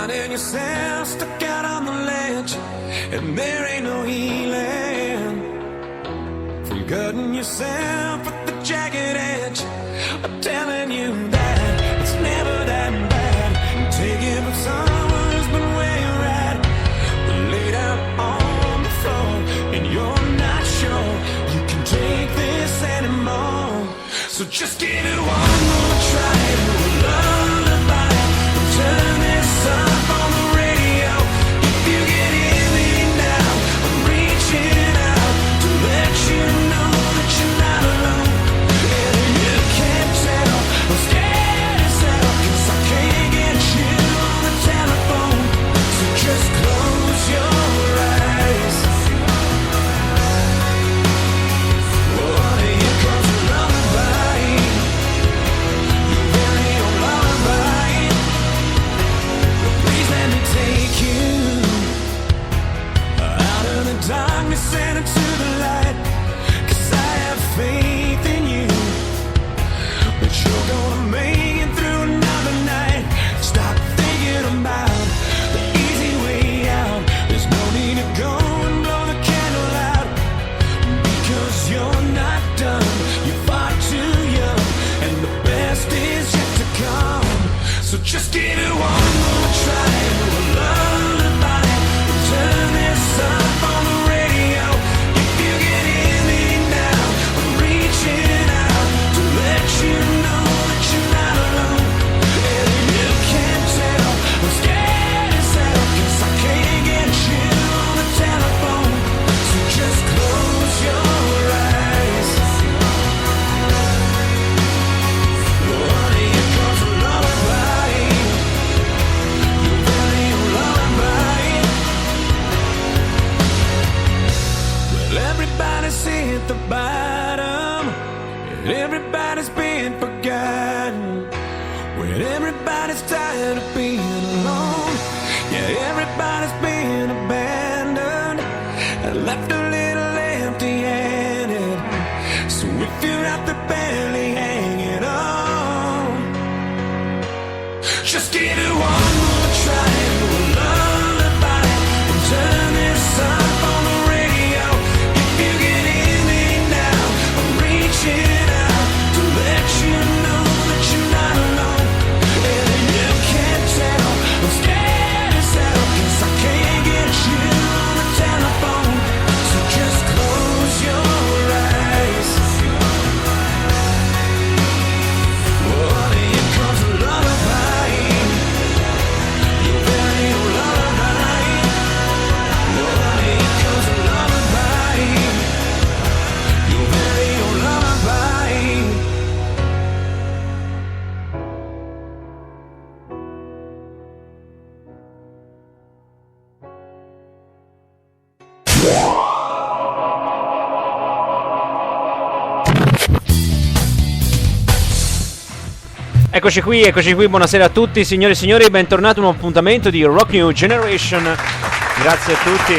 Finding yourself stuck out on the ledge, and there ain't no healing from cutting yourself at the jagged edge. I'm telling you that it's never that bad. Take it from someone who's been where you're at, laid out on the floor, and you're not sure you can take this anymore. So just give it one more try. Lullaby, turn this up on the radio. If you can hear me now, I'm reaching out to let you know that you're not alone. And you can't tell, I'm scared as hell, 'cause I can't get you on the telephone. So just close your eyes. Oh, here comes a lullaby, your very own lullaby. Please let me take you out of the darkness and into the light, 'cause I have faith in you, that you're gonna make it through another night. Stop thinking about the easy way out. There's no need to go and blow the candle out, because you're not done. You're far too young, and the best is yet to come. So just give it one more try. Lullaby, turn this up on the radio. If you can hear me now, I'm reaching out to let you know that you're not alone. And you can't tell, I'm scared as hell, 'cause I can't get you on the telephone. So just close your eyes. Oh, here comes a lullaby, your very own lullaby. Well, everybody's hit the bottom, and everybody's been forgotten. When everybody's tired of being alone, yeah, everybody's been abandoned and left a little empty-handed. So if you're out there barely hanging on, just give it one more try. Lullaby, turn this up on the radio. If you can hear me now, I'm reaching out to let you know that you're not alone. And you can't tell, I'm scared as hell, 'cause I can't get you on the telephone. So just close your eyes. Oh, here comes a lullaby, your very own lullaby. Oh, here comes a lullaby, your very own lullaby. Eccoci qui, buonasera a tutti signore e signori, bentornati a un appuntamento di Rock New Generation. Grazie a tutti.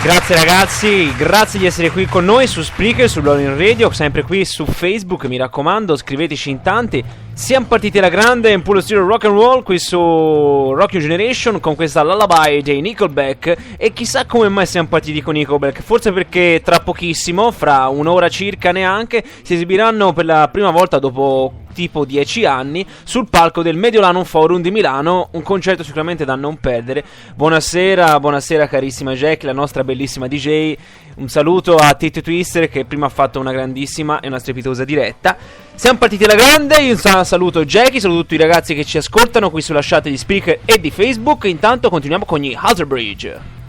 Grazie ragazzi, grazie di essere qui con noi su Spreaker, su Rolling Radio, sempre qui su Facebook, mi raccomando, scriveteci in tanti. Siamo partiti alla grande in puro stile rock and roll qui su Rock New Generation con questa lullaby dei Nickelback. E chissà come mai siamo partiti con Nickelback, forse perché tra pochissimo, fra un'ora circa neanche, si esibiranno per la prima volta dopo tipo 10 anni sul palco del Mediolanum Forum di Milano, un concerto sicuramente da non perdere. Buonasera carissima Jack, la nostra bellissima DJ. Un saluto a Tito Twister che prima ha fatto una grandissima e una strepitosa diretta. Siamo partiti alla grande, io saluto Jackie, saluto tutti i ragazzi che ci ascoltano qui sulla chat di Spreaker e di Facebook. Intanto continuiamo con gli Alter Bridge.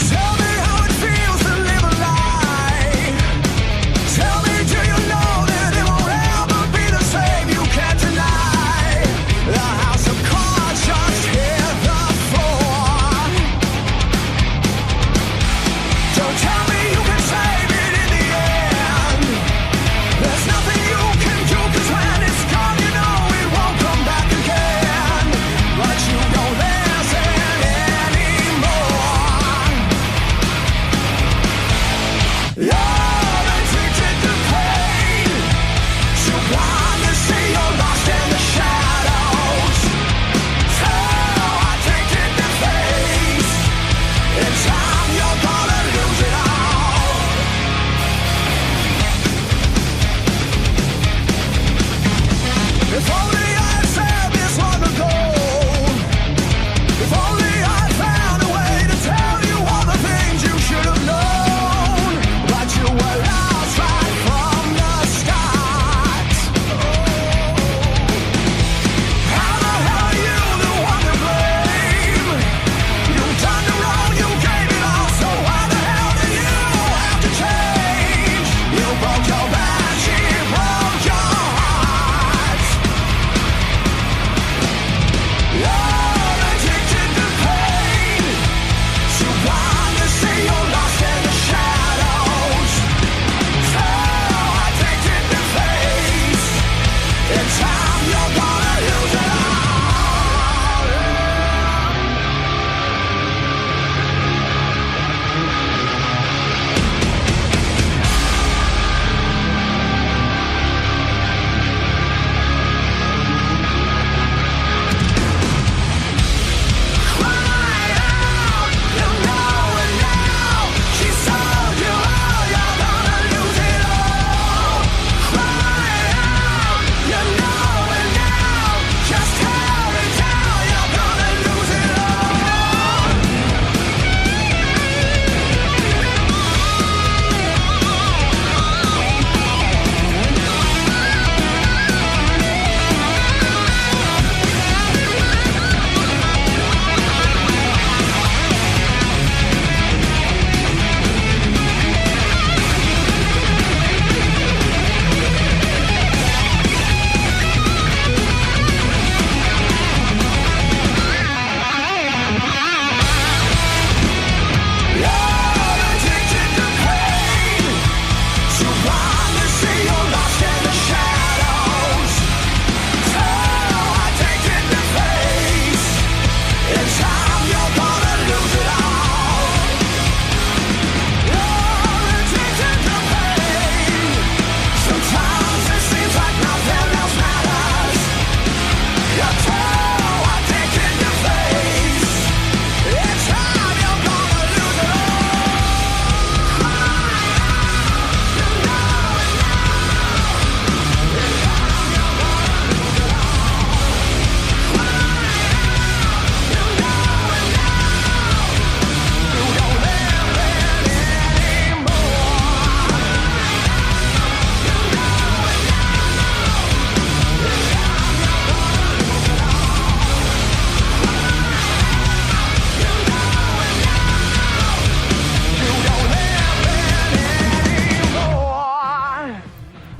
Tell me how it feels to live a lie.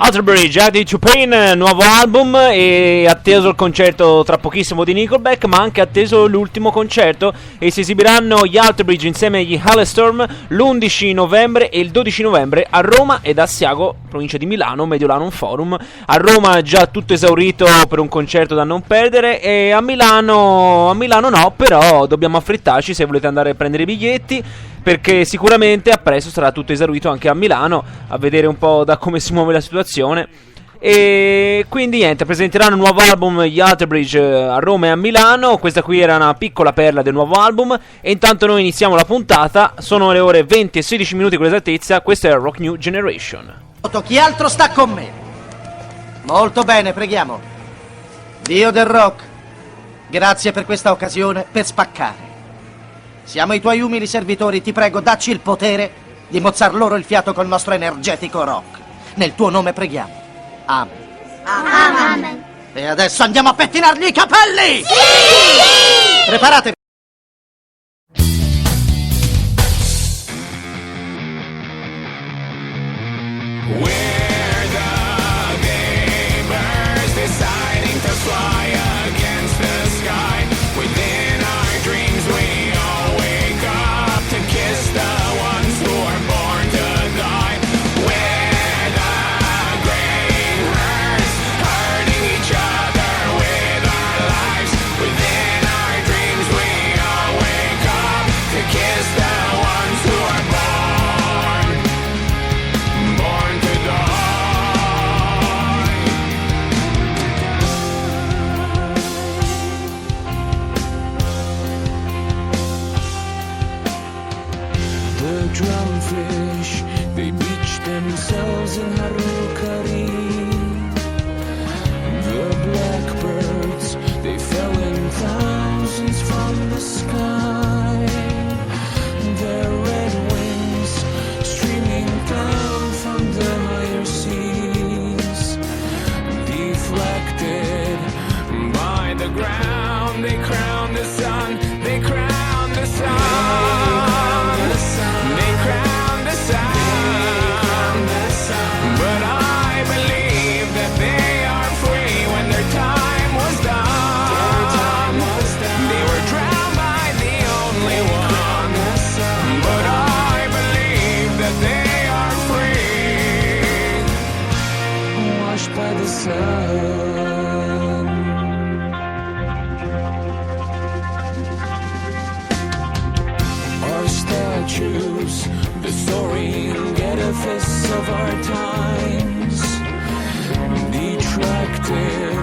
Alter Bridge, Ready to Pain, nuovo album, e atteso il concerto tra pochissimo di Nickelback, ma anche atteso l'ultimo concerto, e si esibiranno gli Alter Bridge insieme agli Halestorm l'11 novembre e il 12 novembre a Roma ed a Siago, provincia di Milano, Mediolanum Forum. A Roma già tutto esaurito per un concerto da non perdere, e a Milano no, però dobbiamo affrettarci se volete andare a prendere i biglietti, perché sicuramente a presto sarà tutto esaurito anche a Milano, a vedere un po' da come si muove la situazione. E quindi niente, presenteranno un nuovo album gli Alter Bridge a Roma e a Milano. Questa qui era una piccola perla del nuovo album, e intanto noi iniziamo la puntata. Sono le ore 20 e 16 minuti con esattezza. Questo è Rock New Generation. Chi altro sta con me? Molto bene, preghiamo. Dio del rock, grazie per questa occasione per spaccare. Siamo i tuoi umili servitori, ti prego, dacci il potere di mozzar loro il fiato col nostro energetico rock. Nel tuo nome preghiamo. Amen. Amen. E adesso andiamo a pettinargli i capelli! Sì! Preparatevi! We're the gamers deciding to fly against the sky. Within our dreams we all wake up to kiss the ones who are born to die. We're the gamers hurting each other with our lives. Within our dreams we all wake up to kiss the ones who are born to die. The drumfish, they beach themselves in Harukari. The blackbirds, they fell in thousands from the sky. Their red wings streaming down from the higher seas, deflected by the ground. They crown the sun, they crown the sun. They crown the sun, but I believe that they are free when their time was done. They were drowned by the only one, but I believe that they are free, washed by the sun. Our statues, the soaring edifice of our times, detracted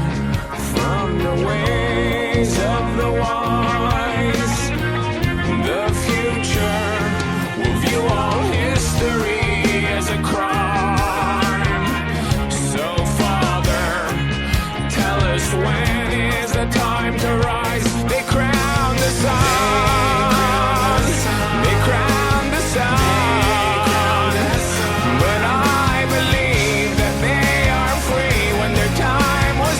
from the ways of the wise. The future will view all history as a crime. So, Father, tell us, when is the time to rise? They crown the sun. They crown the sun, but I believe that they are free when their time was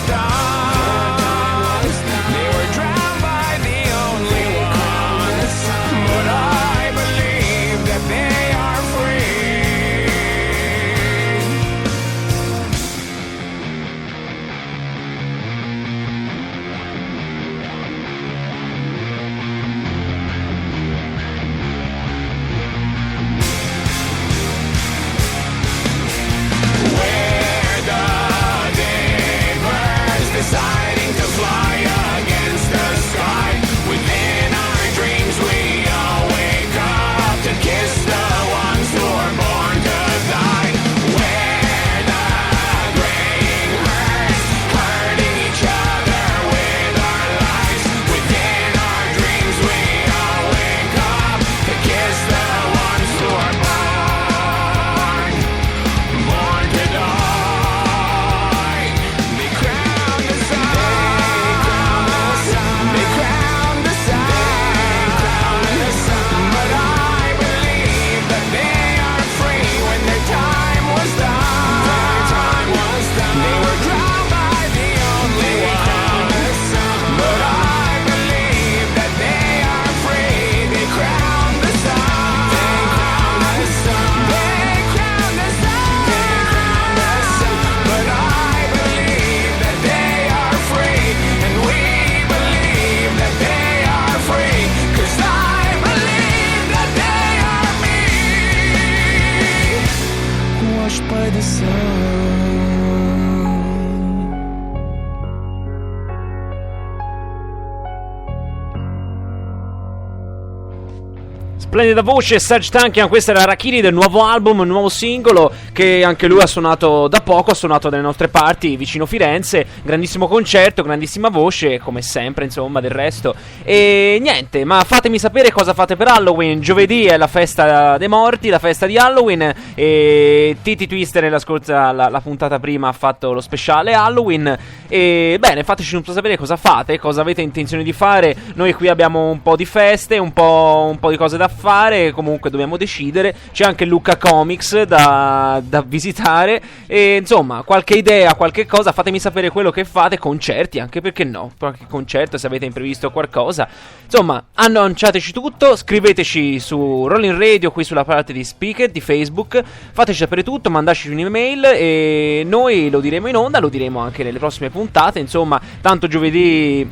Splendida voce, Serge Tankian, questa era Rakiri del nuovo album, un nuovo singolo che anche lui ha suonato da poco, ha suonato dalle nostre parti vicino Firenze, grandissimo concerto, grandissima voce, come sempre insomma del resto. E niente, ma fatemi sapere cosa fate per Halloween. Giovedì è la festa dei morti, la festa di Halloween, e Titi Twister nella scorsa, la puntata prima ha fatto lo speciale Halloween. E bene, fateci un po' sapere cosa fate, cosa avete intenzione di fare. Noi qui abbiamo un po' di feste, un po' di cose da fare, comunque dobbiamo decidere. C'è anche Lucca Comics da visitare, e insomma qualche idea, qualche cosa, fatemi sapere quello che fate. Concerti anche, perché no, qualche concerto se avete imprevisto qualcosa. Insomma, annunciateci tutto, scriveteci su Rolling Radio qui sulla parte di Spreaker di Facebook, fateci sapere tutto, mandateci un'email e noi lo diremo in onda, lo diremo anche nelle prossime puntate. Insomma, tanto giovedì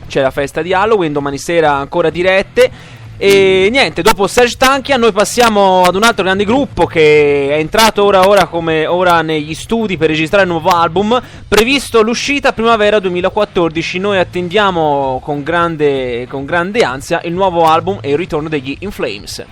c'è la festa di Halloween, domani sera ancora dirette. E niente, dopo Serge Tankian noi passiamo ad un altro grande gruppo che è entrato ora negli studi per registrare il nuovo album, previsto l'uscita primavera 2014. Noi attendiamo con grande ansia il nuovo album e il ritorno degli In Flames.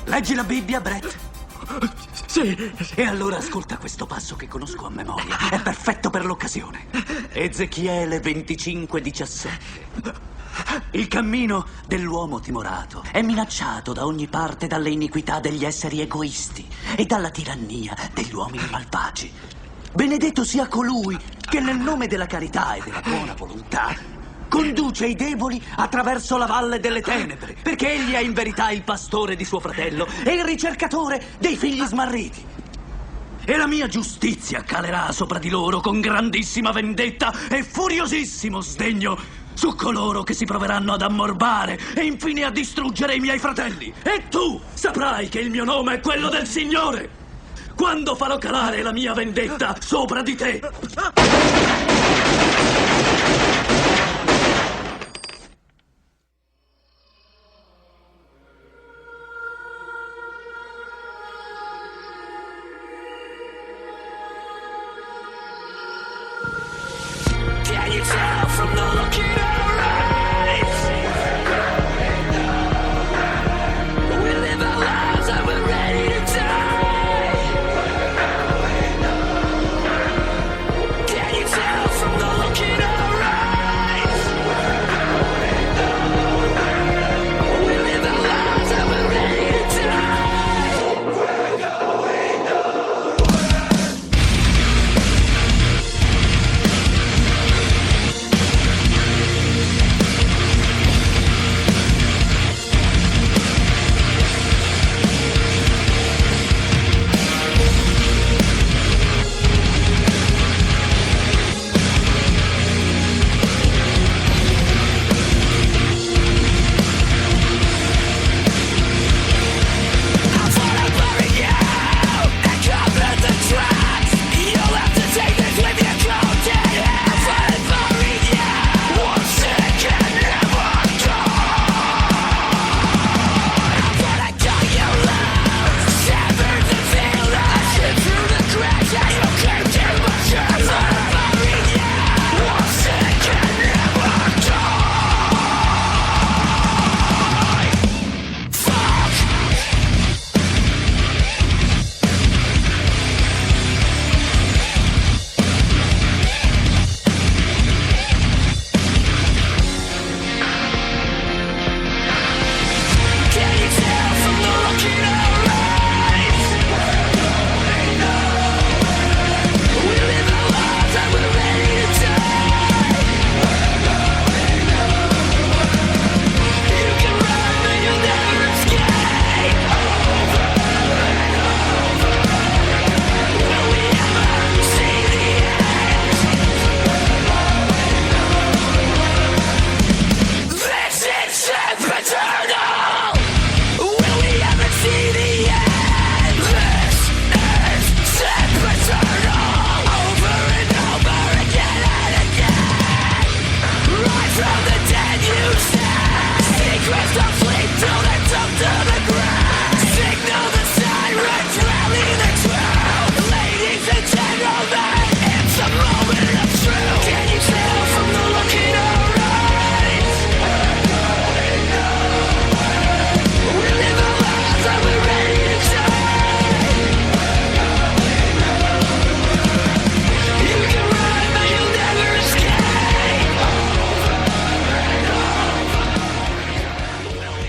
Leggi la Bibbia, Brett? Sì, e allora ascolta questo passo che conosco a memoria. È perfetto per l'occasione. Ezechiele 25:17. Il cammino dell'uomo timorato è minacciato da ogni parte dalle iniquità degli esseri egoisti e dalla tirannia degli uomini malvagi. Benedetto sia colui che nel nome della carità e della buona volontà conduce i deboli attraverso la valle delle tenebre, perché egli è in verità il pastore di suo fratello e il ricercatore dei figli smarriti. E la mia giustizia calerà sopra di loro con grandissima vendetta e furiosissimo sdegno su coloro che si proveranno ad ammorbare e infine a distruggere i miei fratelli. E tu saprai che il mio nome è quello del Signore, quando farò calare la mia vendetta sopra di te. Can you tell from the look in our eyes? We live our lives and we're ready to die. Can you tell from the look in our eyes? We live our lives and we're ready to die.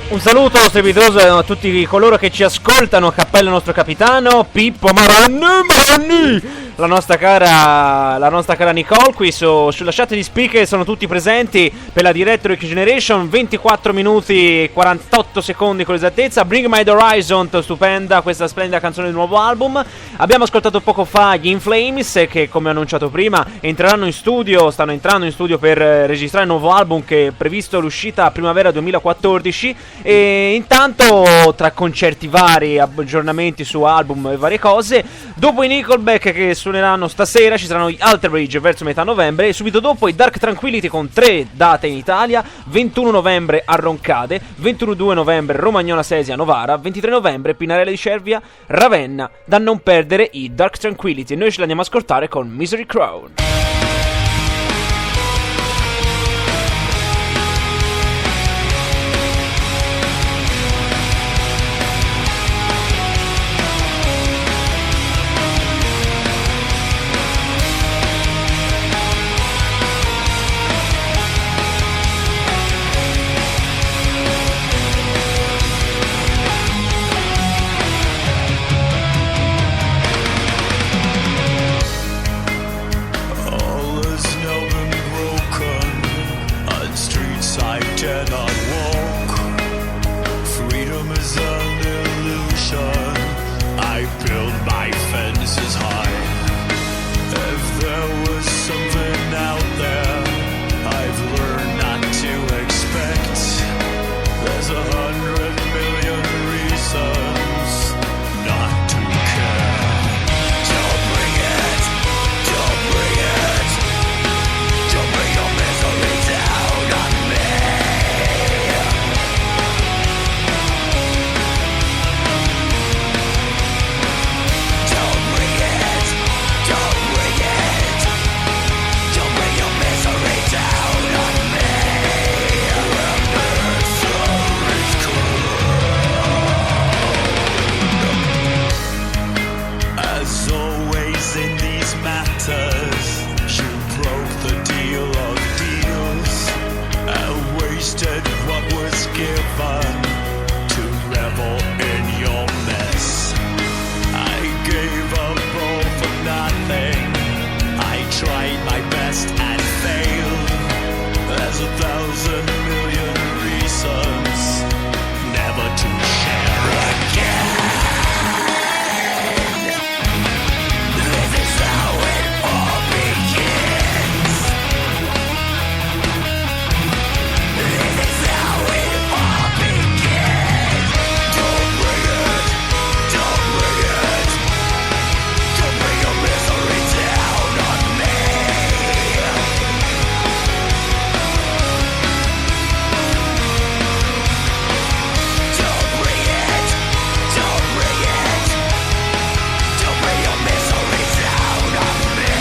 Un saluto strepitoso a tutti coloro che ci ascoltano. Cappello al nostro capitano Pippo Maronni, la nostra cara Nicole. Qui sulla chat di Spreaker sono tutti presenti per la diretta Rock Generation. 24 minuti e 48 secondi con l'esattezza. Bring My The Horizon, stupenda questa splendida canzone del nuovo album. Abbiamo ascoltato poco fa gli In Flames, che come annunciato prima stanno entrando in studio per registrare il nuovo album, che è previsto l'uscita a primavera 2014. E intanto, tra concerti vari, aggiornamenti su album e varie cose, dopo i Nickelback che suoneranno stasera ci saranno gli Alter Bridge verso metà novembre, e subito dopo i Dark Tranquillity con 3 date in Italia: 21 novembre a Roncade, 21-2 novembre Romagnola Sesia Novara, 23 novembre Pinarella di Cervia Ravenna. Da non perdere i Dark Tranquillity, e noi ce li andiamo a ascoltare con Misery Crown. cannot walk. Freedom is an illusion. I build my fences high. If there was something out there I've learned not to expect, there's 100 million reasons not to care. Don't bring it, don't bring it, don't bring your misery down on me. Don't bring it, don't bring it, don't bring your misery down on me. As always in these matters, you broke the deal of deals and wasted what was given to revel in your mess. I gave up all for nothing. I tried my best and failed. There's 1,000 million reasons never to share again. This is how it all begins. This is how it all begins. Don't bring it, don't bring it, don't bring your misery down on me. Don't bring it, don't bring it, don't bring your misery down on me.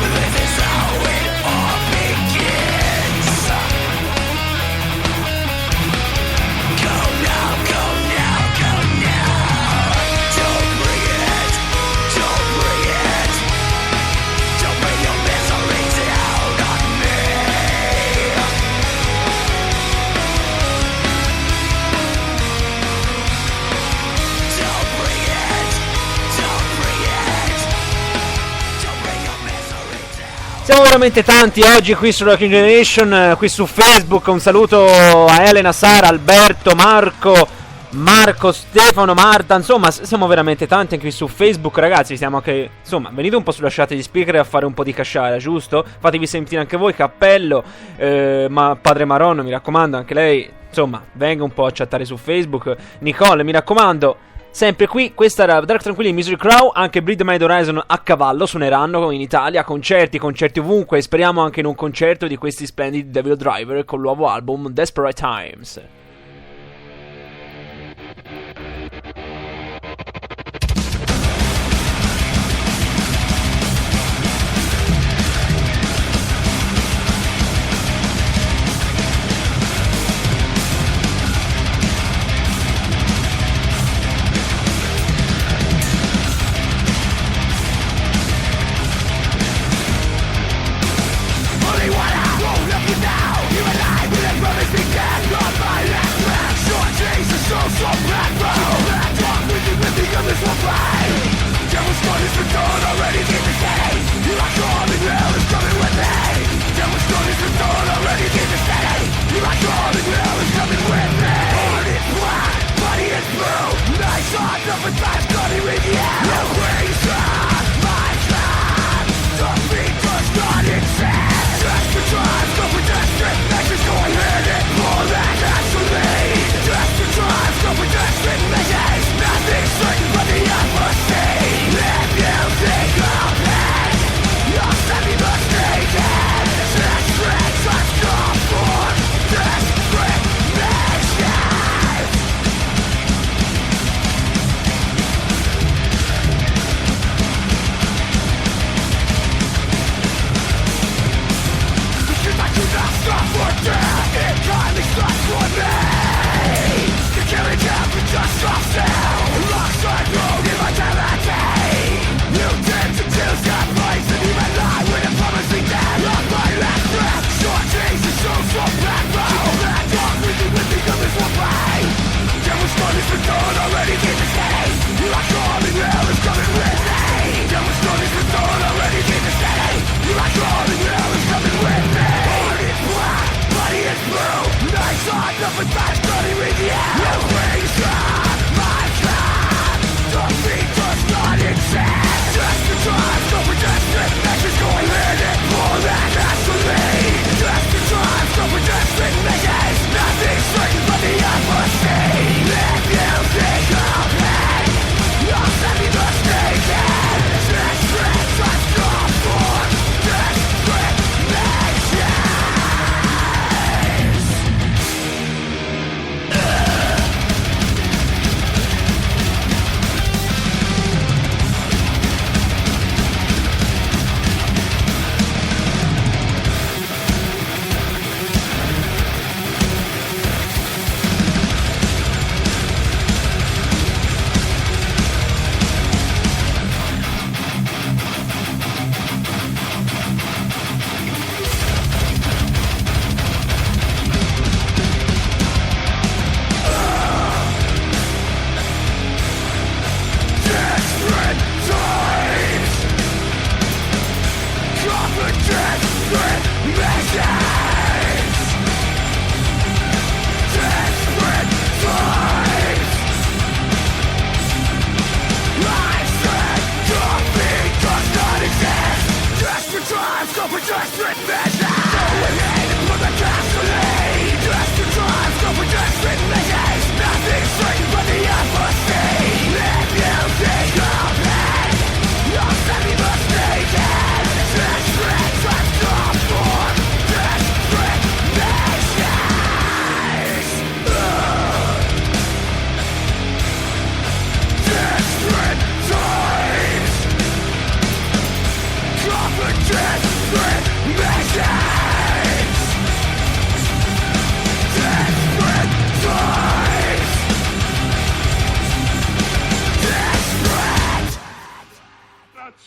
This is how it all begins. Go now, go now, go now. Don't bring it, don't bring it, don't bring your misery down on me. Don't bring it, don't bring it, don't bring your misery down. Siamo veramente tanti oggi qui su Rocking Generation, qui su Facebook. Un saluto a Elena, Sara, Alberto, Marco, Stefano, Marta. Insomma, siamo veramente tanti anche qui su Facebook, ragazzi. Siamo anche, insomma, venite un po' sulla chat di Spreaker a fare un po' di casciara, giusto? Fatevi sentire anche voi, cappello. Ma Padre Maron, mi raccomando, anche lei, insomma, venga un po' a chattare su Facebook. Nicole, mi raccomando, sempre qui. Questa era Dark Tranquilli Misery Crow. Anche Bleed Mind Horizon a cavallo suoneranno in Italia, concerti ovunque. Speriamo anche in un concerto di questi splendidi Devil Driver con il nuovo album Desperate Times. Only one I won't love you now. You and I will have promised me death, not my life.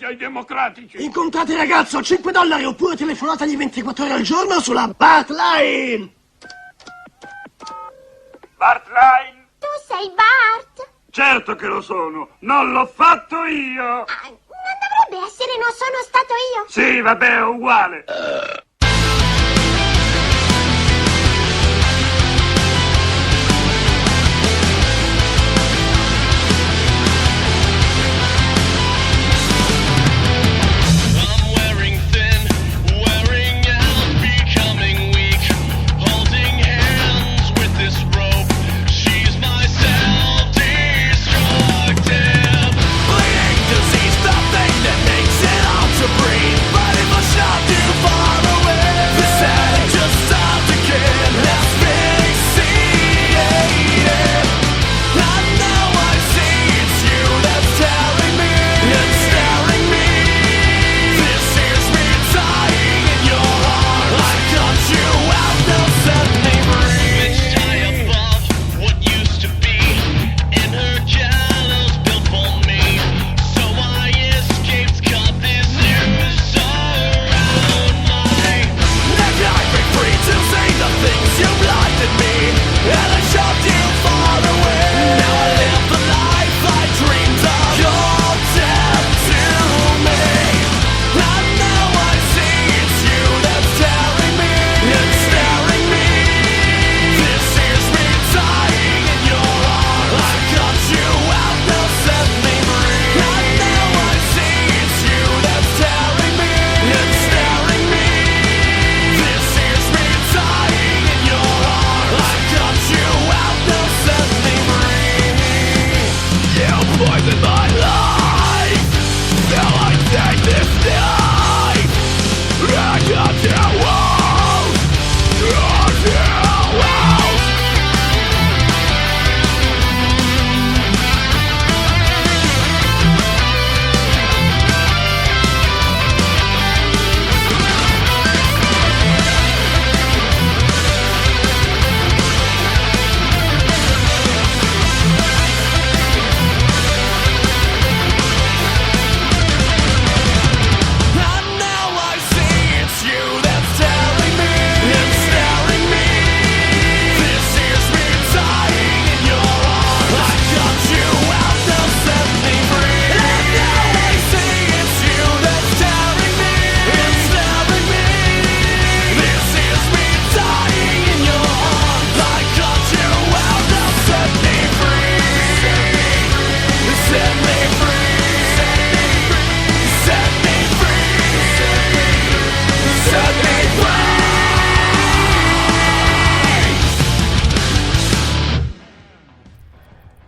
Ai democratici. Incontrate ragazzo, $5 oppure telefonatagli 24 ore al giorno sulla Bartline. Bartline? Tu sei Bart? Certo che lo sono, non l'ho fatto io. Non dovrebbe essere non sono stato io. Sì, vabbè, è uguale.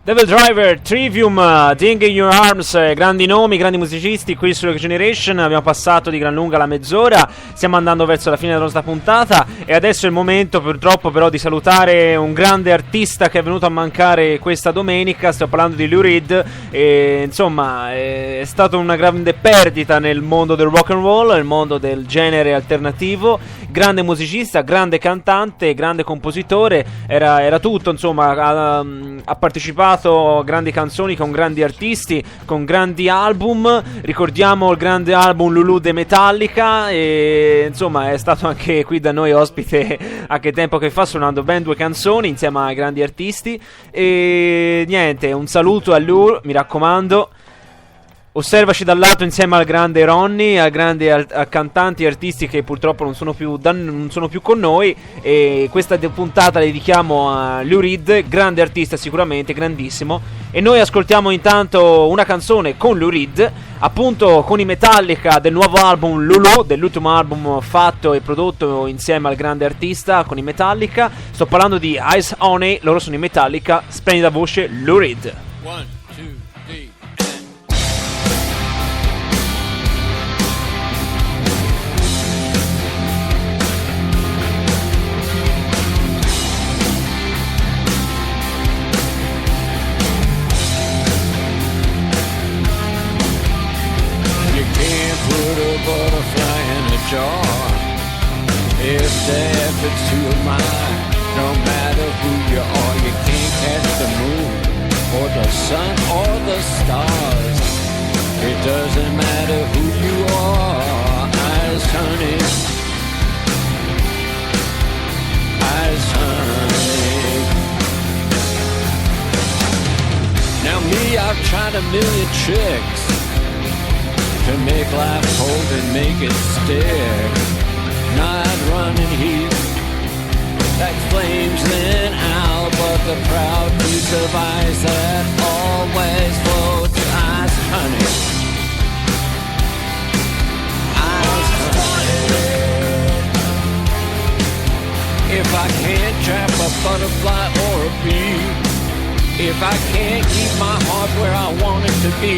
Devil Driver, Trivium, Thing in Your Arms, grandi nomi, grandi musicisti qui su Rock Generation. Abbiamo passato di gran lunga la mezz'ora, stiamo andando verso la fine della nostra puntata e adesso è il momento purtroppo però di salutare un grande artista che è venuto a mancare questa domenica. Sto parlando di Lou Reed e insomma è stata una grande perdita nel mondo del rock and roll, nel mondo del genere alternativo. Grande musicista, grande cantante, grande compositore, era tutto, insomma, ha partecipato a grandi canzoni con grandi artisti, con grandi album. Ricordiamo il grande album Lulu de Metallica e insomma è stato anche qui da noi ospite a che tempo che fa, suonando ben 2 canzoni insieme ai grandi artisti. E niente, un saluto a Lou, mi raccomando. Osservaci dal lato insieme al grande Ronny, al grande a cantanti e artisti che purtroppo non sono più con noi. E questa puntata la dedichiamo a Lou Reed, grande artista sicuramente, grandissimo. E noi ascoltiamo intanto una canzone con Lou Reed, appunto con i Metallica del nuovo album Lulu, dell'ultimo album fatto e prodotto insieme al grande artista con i Metallica. Sto parlando di Ice Honey, loro sono i Metallica, splendida voce Lou Reed. 1, 2, 3. Butterfly in a jar. If the effort's too mine, no matter who you are, you can't catch the moon or the sun or the stars. It doesn't matter who you are. Ice honey, ice honey. Now me, I've tried a million tricks to make life hold and make it stick. Not running heat like flames in out, but the proud piece of ice that always floats. Ice honey, ice honey. If I can't trap a butterfly or a bee, if I can't keep my heart where I want it to be,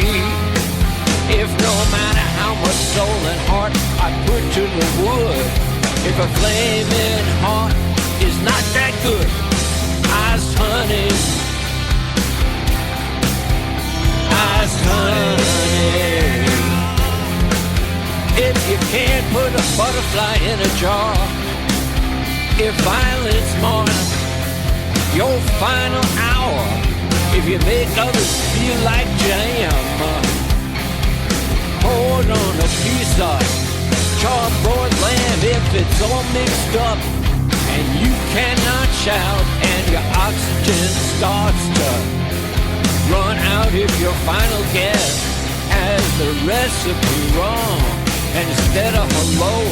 if no matter how much soul and heart I put to the wood, if a flaming heart is not that good, ice honey, ice honey. If you can't put a butterfly in a jar, if violence marks your final hour, if you make others feel like jam, poured on a piece of charbroiled lamb, if it's all mixed up and you cannot shout and your oxygen starts to run out, if your final guess has the recipe wrong, and instead of hello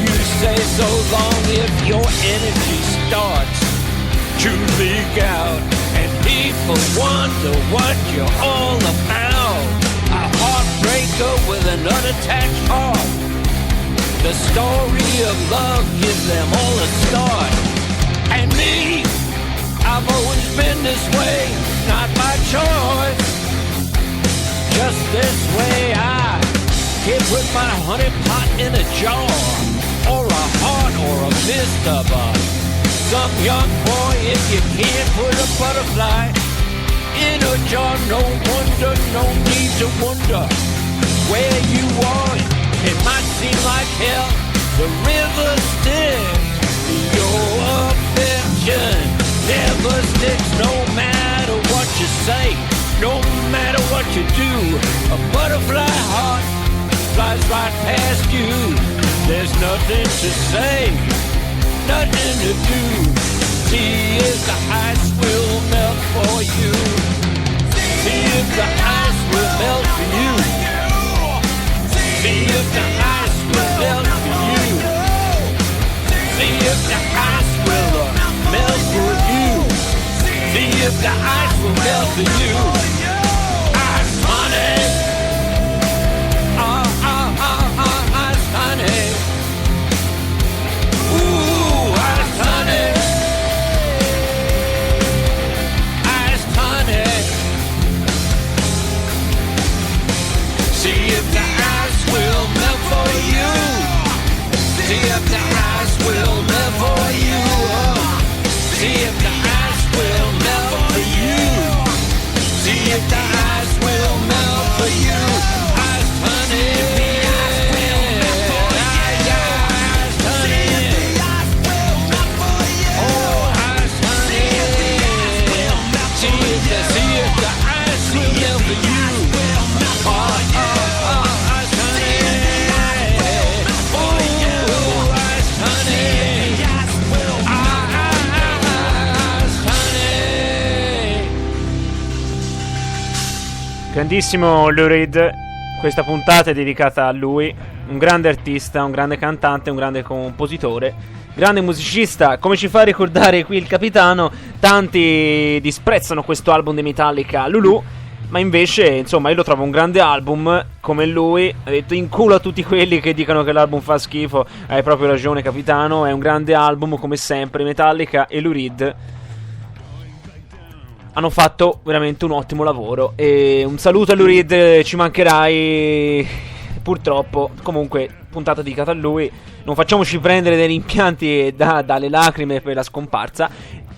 you say so long, if your energy starts to leak out and people wonder what you're all about, a heartbreaker with an unattached heart. The story of love gives them all a start. And me, I've always been this way, not by choice. Just this way I can't put my honey pot in a jar, or a heart, or a fist of some young boy. If you can't put a butterfly in a jar, no wonder, no need to wonder where you are. It might seem like hell, the river sticks. Your affection never sticks, no matter what you say, no matter what you do. A butterfly heart flies right past you. There's nothing to say, nothing to do. See if the ice will melt for you. See if the ice will melt for you. See if the ice will melt for you. See if the ice will melt for you. See if the ice will melt for you. Ice honey. Ice honey. Ooh, ice honey. Ice honey. See if the ice will melt for you. See if the ice will melt for you. See if the ice will melt for you. Grandissimo Lou Reed, questa puntata è dedicata a lui, un grande artista, un grande cantante, un grande compositore, grande musicista. Come ci fa ricordare qui il capitano, tanti disprezzano questo album di Metallica, Lulu, ma invece, insomma, io lo trovo un grande album. Come lui ha detto, in culo a tutti quelli che dicono che l'album fa schifo. Hai proprio ragione, capitano, è un grande album come sempre. Metallica e Lou Reed hanno fatto veramente un ottimo lavoro. E un saluto a Lou Reed, ci mancherai purtroppo. Comunque, puntata dedicata a lui. Non facciamoci prendere dei rimpianti dalle lacrime per la scomparsa.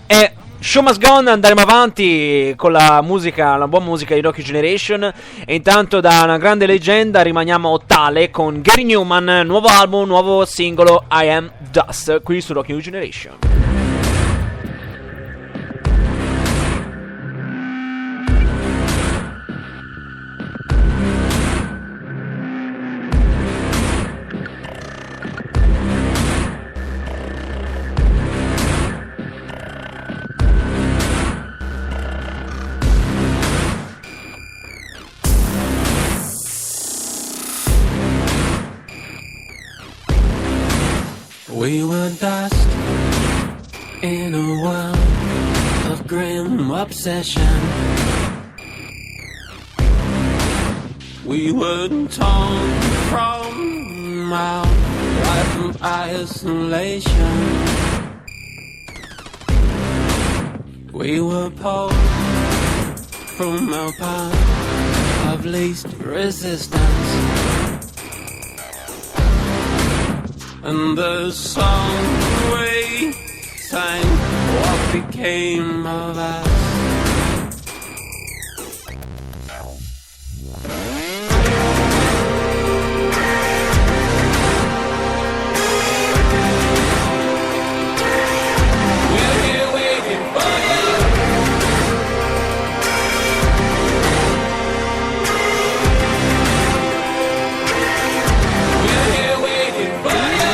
E show must go on, andremo avanti con la musica, la buona musica di Rocky Generation. E intanto, da una grande leggenda rimaniamo tale con Gary Newman, nuovo album, nuovo singolo, I Am Dust, qui su Rocky Generation. We were dust in a world of grim obsession. We were torn from our life from isolation. We were pulled from our path of least resistance. And the song we sang, what became of us? We're here waiting for you. We're here waiting for you.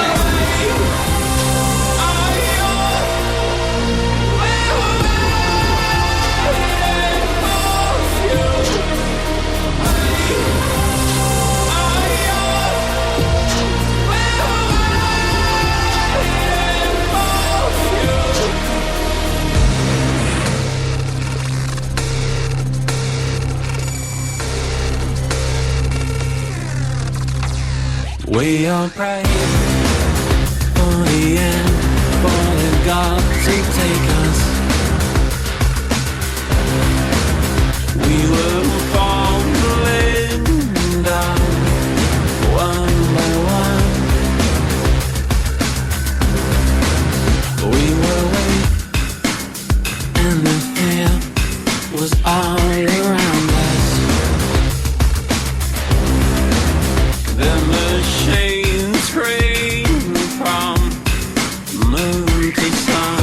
We are praying for the end, for the God to take us. We were falling down one by one. We were weak and the fear was all around us. The machines train from moon to sun.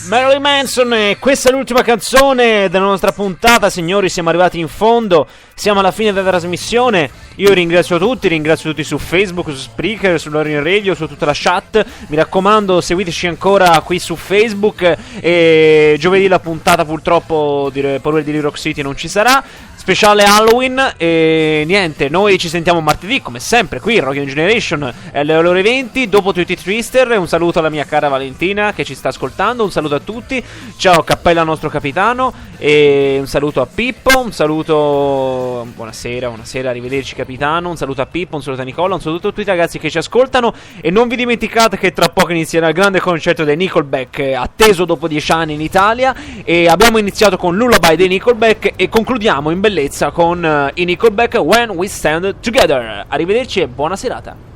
Marilyn Manson, e questa è l'ultima canzone della nostra puntata, signori. Siamo arrivati in fondo, siamo alla fine della trasmissione. Io ringrazio tutti su Facebook, su Spreaker, su Lorin Radio, su tutta la chat. Mi raccomando, seguiteci ancora qui su Facebook. E giovedì la puntata purtroppo di Power di Rock City non ci sarà, speciale Halloween. E niente, noi ci sentiamo martedì come sempre qui Rock Generation alle ore 20 dopo Tweety Twister. Un saluto alla mia cara Valentina che ci sta ascoltando, un saluto a tutti, ciao, cappella al nostro capitano, e un saluto a Pippo, un saluto, buonasera, arrivederci capitano, un saluto a Pippo, un saluto a Nicola, un saluto a tutti i ragazzi che ci ascoltano, e non vi dimenticate che tra poco inizierà il grande concerto dei Nickelback, atteso dopo 10 anni in Italia, e abbiamo iniziato con Lullaby dei Nickelback e concludiamo in bellezza con i Nickelback When We Stand Together. Arrivederci e buona serata.